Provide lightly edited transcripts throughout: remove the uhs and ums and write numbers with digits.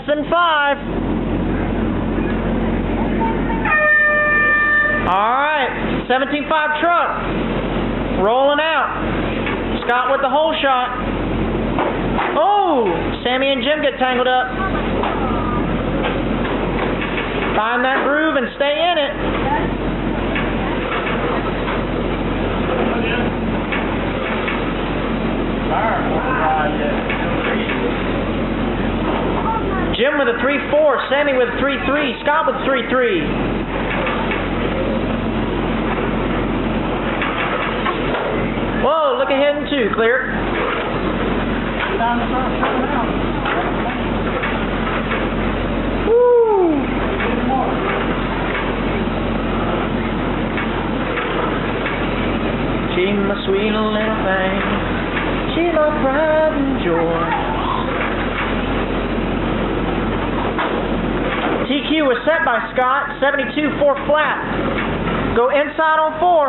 than 5. Alright, 17.5 truck. Rolling out. Scott with the hole shot. Oh, Sammy and Jim get tangled up. Find that groove and stay in it. Jim with a 3-4, Sammy with a 3-3, Scott with a 3-3. Whoa, look ahead in 2, clear. Woo! She's my sweet little thing. She's my pride and joy. TQ was set by Scott, 72, 4 flat. Go inside on 4.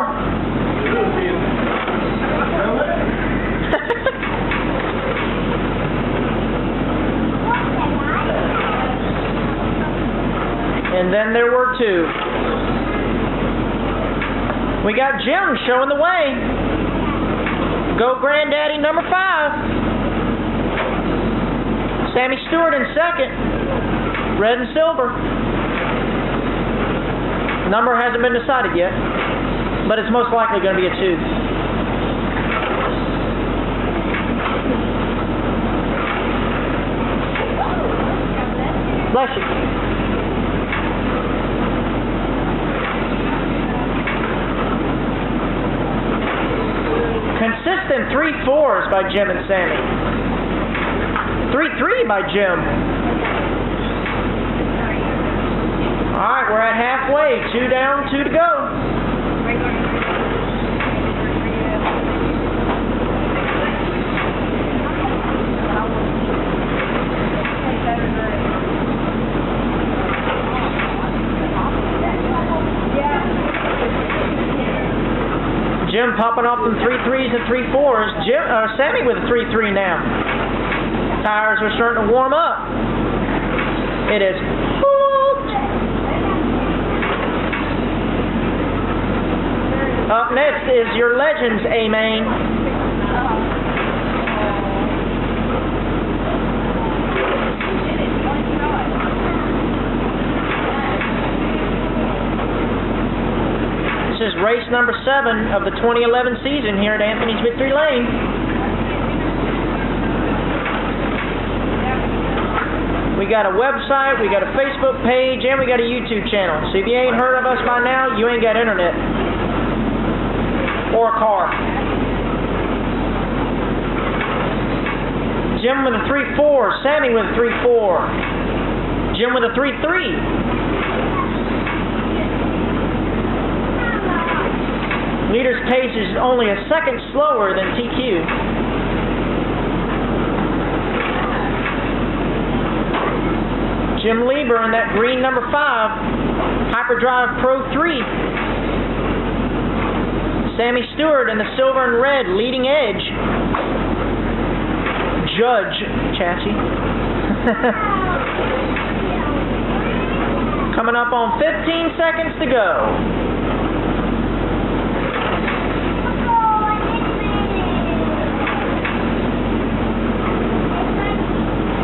And then there were 2. We got Jim showing the way. Go Granddaddy number 5. Sammy Stewart in second. Red and silver. Number hasn't been decided yet, but it's most likely going to be a 2. Bless you. Consistent 3-4s by Jim and Sammy. 3-3 by Jim. Alright, we're at halfway. 2 down, 2 to go. Jim popping off them 3-3s and 3-4s. Sammy with a 3-3 now. Tires are starting to warm up. It is. Up next is your Legends A-Main. This is race number 7 of the 2011 season here at Anthony's Victory Lane. We got a website, we got a Facebook page, and we got a YouTube channel. So if you ain't heard of us by now, you ain't got internet. Or a car. Jim with a 3-4, Sammy with a 3-4, Jim with a 3-3. Leader's pace is only a second slower than TQ. Jim Lieber in that green number 5, Hyperdrive Pro 3. Sammy Stewart in the silver and red leading edge. Judge chassis. Coming up on 15 seconds to go.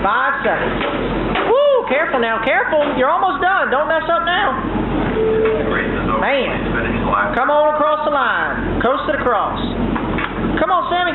5 seconds. Woo! Careful now, careful. You're almost done. Don't mess up now. Man. Come on across the line. Coast it across. Come on, Sammy.